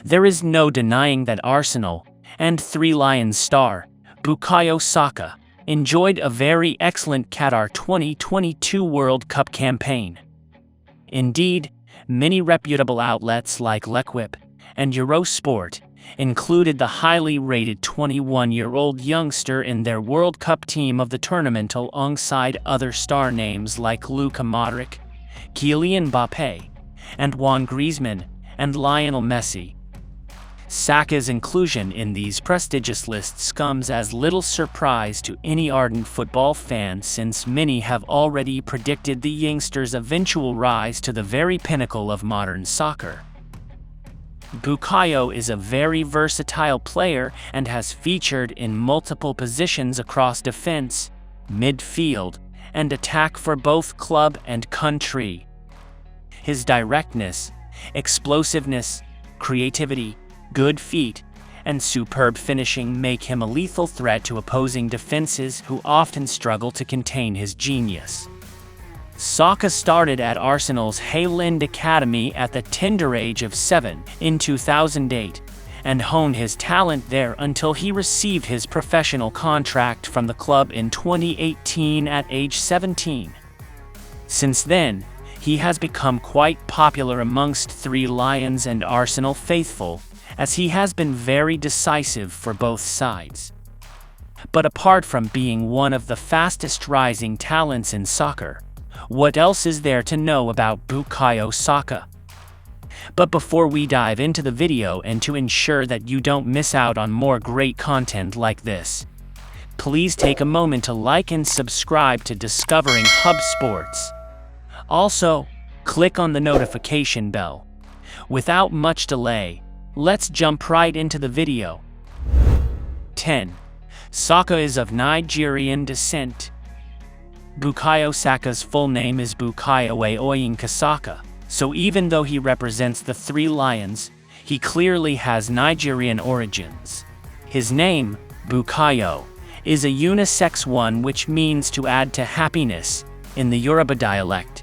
There is no denying that Arsenal and Three Lions star Bukayo Saka enjoyed a very excellent Qatar 2022 World Cup campaign. Indeed, many reputable outlets like L'Equipe and Eurosport included the highly rated 21-year-old youngster in their World Cup team of the tournament alongside other star names like Luka Modric, Kylian Mbappe, Antoine Griezmann, and Lionel Messi. Saka's inclusion in these prestigious lists comes as little surprise to any ardent football fan, since many have already predicted the youngster's eventual rise to the very pinnacle of modern soccer. Bukayo is a very versatile player and has featured in multiple positions across defense, midfield, and attack for both club and country. His directness, explosiveness, creativity, good feet, and superb finishing make him a lethal threat to opposing defenses who often struggle to contain his genius. Saka started at Arsenal's Hale academy at the tender age of 7 in 2008 and honed his talent there until he received his professional contract from the club in 2018 at age 17. Since then, he has become quite popular amongst Three Lions and Arsenal faithful, as he has been very decisive for both sides. But apart from being one of the fastest rising talents in soccer, what else is there to know about Bukayo Saka? But before we dive into the video, and to ensure that you don't miss out on more great content like this, please take a moment to like and subscribe to Discovering Hub Sports. Also, click on the notification bell. Without much delay, let's jump right into the video. 10. Saka is of Nigerian descent. Bukayo Saka's full name is Bukayo Oyinka Saka, so even though he represents the Three Lions, he clearly has Nigerian origins. His name, Bukayo, is a unisex one, which means to add to happiness in the Yoruba dialect.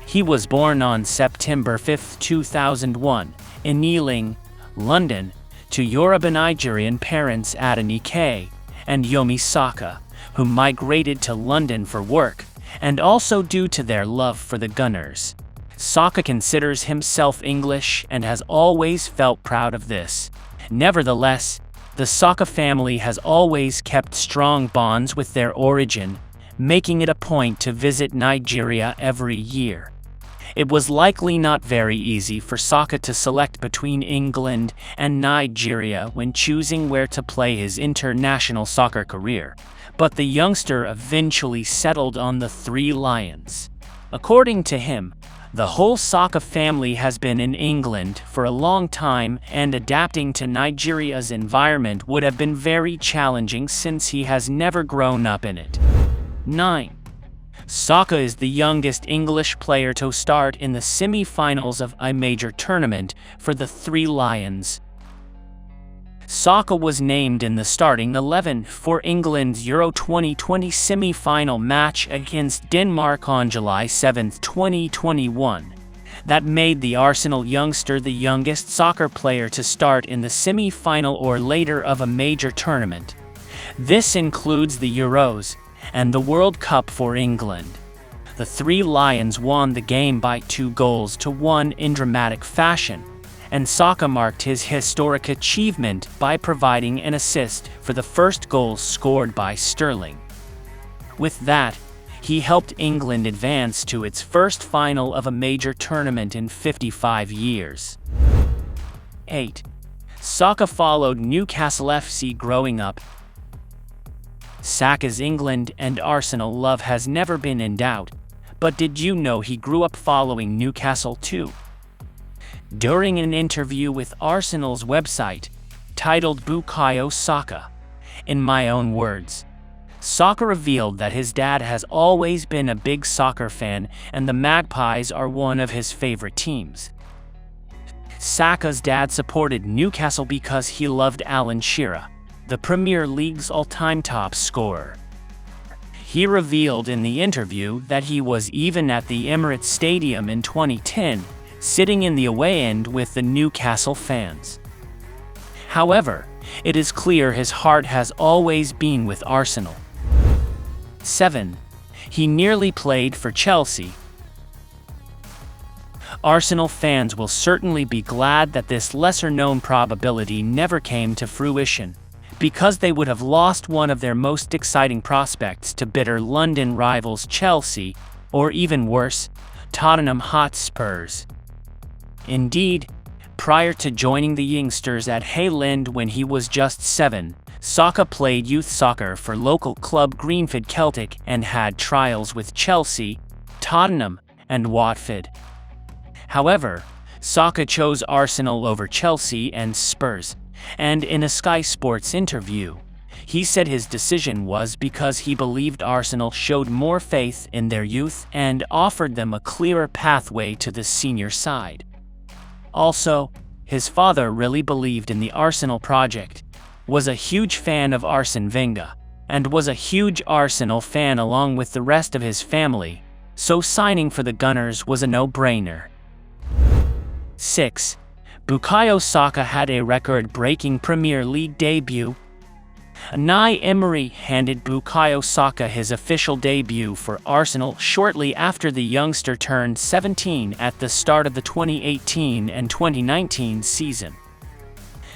He was born on September 5, 2001, in Ealing, London, to Yoruba Nigerian parents Adenike and Yomi Saka, who migrated to London for work, and also due to their love for the Gunners. Saka considers himself English and has always felt proud of this. Nevertheless, the Saka family has always kept strong bonds with their origin, making it a point to visit Nigeria every year. It was likely not very easy for Saka to select between England and Nigeria when choosing where to play his international soccer career, but the youngster eventually settled on the Three Lions. According to him, the whole Saka family has been in England for a long time, and adapting to Nigeria's environment would have been very challenging since he has never grown up in it. 9. Saka is the youngest English player to start in the semi-finals of a major tournament for the Three Lions. Saka was named in the starting 11 for England's Euro 2020 semi-final match against Denmark on July 7, 2021. That made the Arsenal youngster the youngest soccer player to start in the semi-final or later of a major tournament. This includes the Euros and the World Cup for England. The Three Lions won the game by 2-1 in dramatic fashion, and Saka marked his historic achievement by providing an assist for the first goal scored by Sterling. With that, he helped England advance to its first final of a major tournament in 55 years. 8. Saka followed Newcastle FC growing up. Saka's England and Arsenal love has never been in doubt, but did you know he grew up following Newcastle too? During an interview with Arsenal's website, titled Bukayo Saka, in my own words, Saka revealed that his dad has always been a big soccer fan and the Magpies are one of his favorite teams. Saka's dad supported Newcastle because he loved Alan Shearer, the Premier League's all-time top scorer. He revealed in the interview that he was even at the Emirates Stadium in 2010 sitting in the away end with the Newcastle fans. However, it is clear his heart has always been with Arsenal. 7. He nearly played for Chelsea. Arsenal fans will certainly be glad that this lesser-known probability never came to fruition, because they would have lost one of their most exciting prospects to bitter London rivals Chelsea, or even worse, Tottenham Hotspurs. Indeed, prior to joining the youngsters at Hale when he was just 7, Saka played youth soccer for local club Greenford Celtic and had trials with Chelsea, Tottenham, and Watford. However, Saka chose Arsenal over Chelsea and Spurs, and in a Sky Sports interview, he said his decision was because he believed Arsenal showed more faith in their youth and offered them a clearer pathway to the senior side. Also, his father really believed in the Arsenal project, was a huge fan of Arsene Wenger, and was a huge Arsenal fan along with the rest of his family, so signing for the Gunners was a no-brainer. 6. Bukayo Saka had a record-breaking Premier League debut. Unai Emery handed Bukayo Saka his official debut for Arsenal shortly after the youngster turned 17 at the start of the 2018 and 2019 season.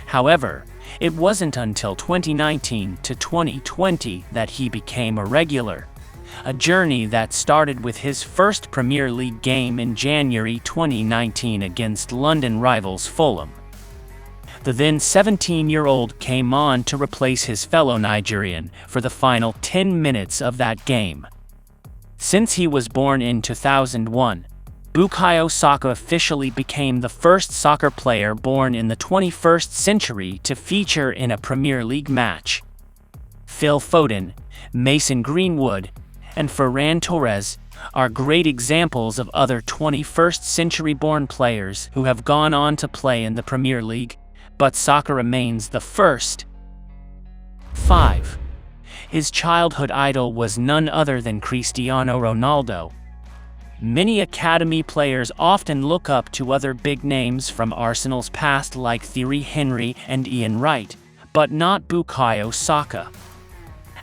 However, it wasn't until 2019 to 2020 that he became a regular, a journey that started with his first Premier League game in January 2019 against London rivals Fulham. The then 17-year-old came on to replace his fellow Nigerian for the final 10 minutes of that game. Since he was born in 2001, Bukayo Saka officially became the first soccer player born in the 21st century to feature in a Premier League match. Phil Foden, Mason Greenwood, and Ferran Torres are great examples of other 21st century-born players who have gone on to play in the Premier League, but Saka remains the first. 5. His childhood idol was none other than Cristiano Ronaldo. Many academy players often look up to other big names from Arsenal's past like Thierry Henry and Ian Wright, but not Bukayo Saka.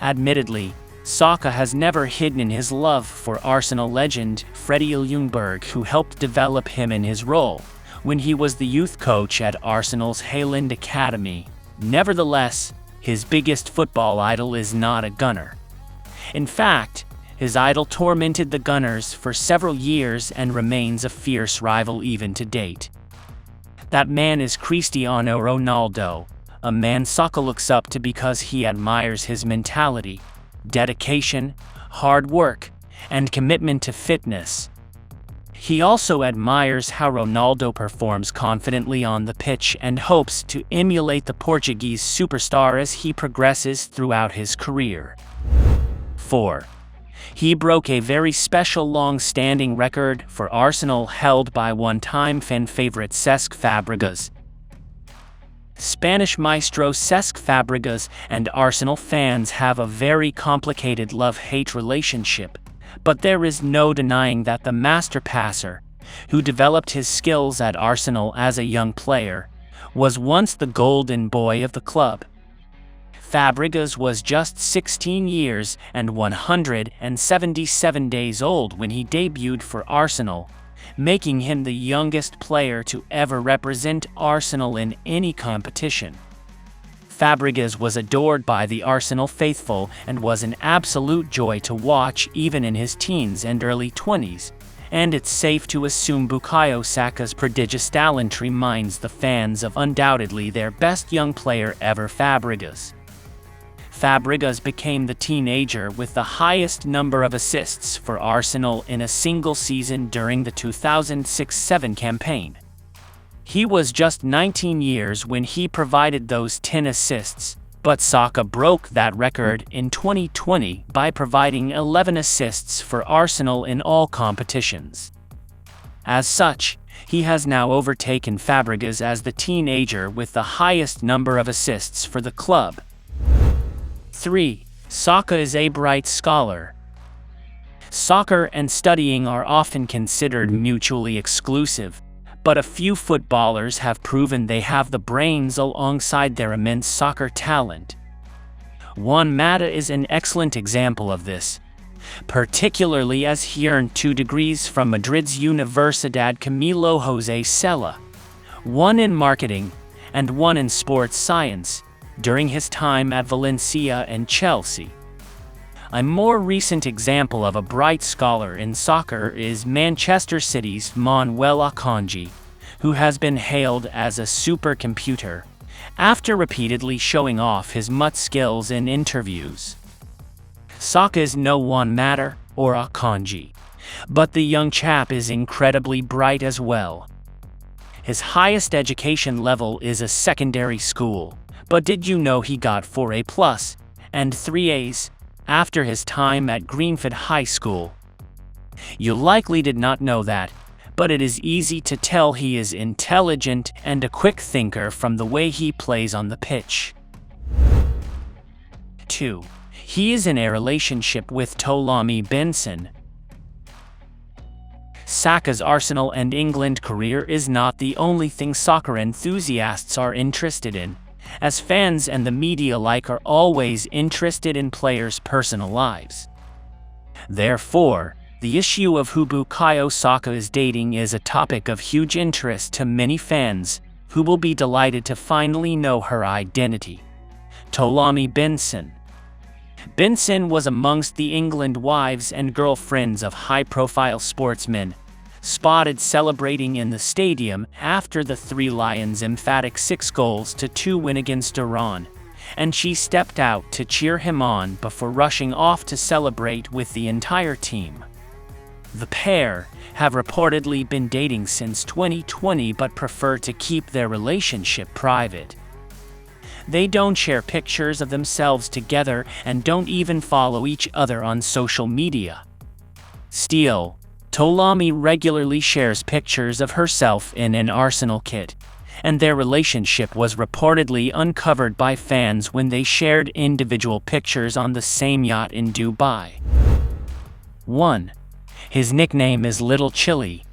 Admittedly, Saka has never hidden his love for Arsenal legend Freddie Ljungberg, who helped develop him in his role when he was the youth coach at Arsenal's Hale Academy. Nevertheless, his biggest football idol is not a Gunner. In fact, his idol tormented the Gunners for several years and remains a fierce rival even to date. That man is Cristiano Ronaldo, a man Saka looks up to because he admires his mentality, dedication, hard work, and commitment to fitness. He also admires how Ronaldo performs confidently on the pitch and hopes to emulate the Portuguese superstar as he progresses throughout his career. 4. He broke a very special long-standing record for Arsenal held by one-time fan favorite Cesc Fabregas. Spanish maestro Cesc Fabregas and Arsenal fans have a very complicated love-hate relationship, but there is no denying that the master passer, who developed his skills at Arsenal as a young player, was once the golden boy of the club. Fabregas was just 16 years and 177 days old when he debuted for Arsenal, making him the youngest player to ever represent Arsenal in any competition. Fabregas was adored by the Arsenal faithful and was an absolute joy to watch even in his teens and early 20s, and it's safe to assume Bukayo Saka's prodigious talent reminds the fans of undoubtedly their best young player ever, Fabregas. Fabregas became the teenager with the highest number of assists for Arsenal in a single season during the 2006-07 campaign. He was just 19 years when he provided those 10 assists, but Saka broke that record in 2020 by providing 11 assists for Arsenal in all competitions. As such, he has now overtaken Fabregas as the teenager with the highest number of assists for the club. 3. Saka is a bright scholar. Soccer and studying are often considered mutually exclusive, but a few footballers have proven they have the brains alongside their immense soccer talent. Juan Mata is an excellent example of this, particularly as he earned 2 degrees from Madrid's Universidad Camilo José Cela, one in marketing and one in sports science, during his time at Valencia and Chelsea. A more recent example of a bright scholar in soccer is Manchester City's Manuel Akanji, who has been hailed as a supercomputer after repeatedly showing off his MUT skills in interviews. Saka is no Juan Mata or Akanji, but the young chap is incredibly bright as well. His highest education level is a secondary school, but did you know he got 4 A+ and 3 A's after his time at Greenfield High School? You likely did not know that, but it is easy to tell he is intelligent and a quick thinker from the way he plays on the pitch. 2. He is in a relationship with Tolami Benson. Saka's Arsenal and England career is not the only thing soccer enthusiasts are interested in, as fans and the media alike are always interested in players' personal lives. Therefore, the issue of who Bukayo Saka is dating is a topic of huge interest to many fans, who will be delighted to finally know her identity. Tolami Benson. Benson was amongst the England wives and girlfriends of high-profile sportsmen, spotted celebrating in the stadium after the Three Lions' emphatic 6-2 win against Iran, and she stepped out to cheer him on before rushing off to celebrate with the entire team. The pair have reportedly been dating since 2020 but prefer to keep their relationship private. They don't share pictures of themselves together and don't even follow each other on social media. Still, Tolami regularly shares pictures of herself in an Arsenal kit, and their relationship was reportedly uncovered by fans when they shared individual pictures on the same yacht in Dubai. 1. His nickname is Little Chili.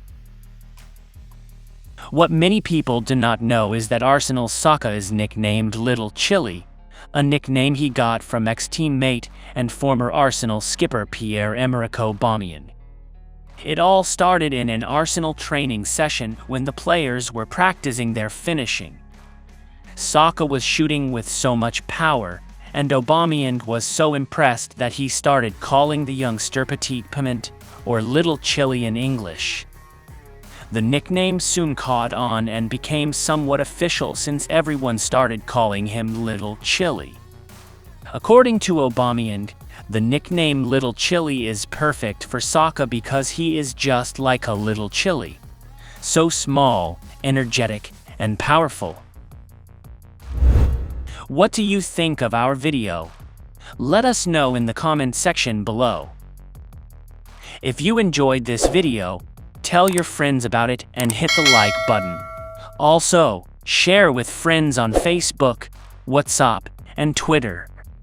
What many people do not know is that Arsenal's Saka is nicknamed Little Chili, a nickname he got from ex-teammate and former Arsenal skipper Pierre-Emerick Aubameyang. It all started in an Arsenal training session when the players were practicing their finishing. Saka was shooting with so much power, and Aubameyang was so impressed that he started calling the youngster Petit Piment, or Little Chili in English. The nickname soon caught on and became somewhat official since everyone started calling him Little Chili. According to Aubameyang, the nickname Little Chili is perfect for Saka because he is just like a little chili. So small, energetic, and powerful. What do you think of our video? Let us know in the comment section below. If you enjoyed this video, tell your friends about it and hit the like button. Also, share with friends on Facebook, WhatsApp, and Twitter.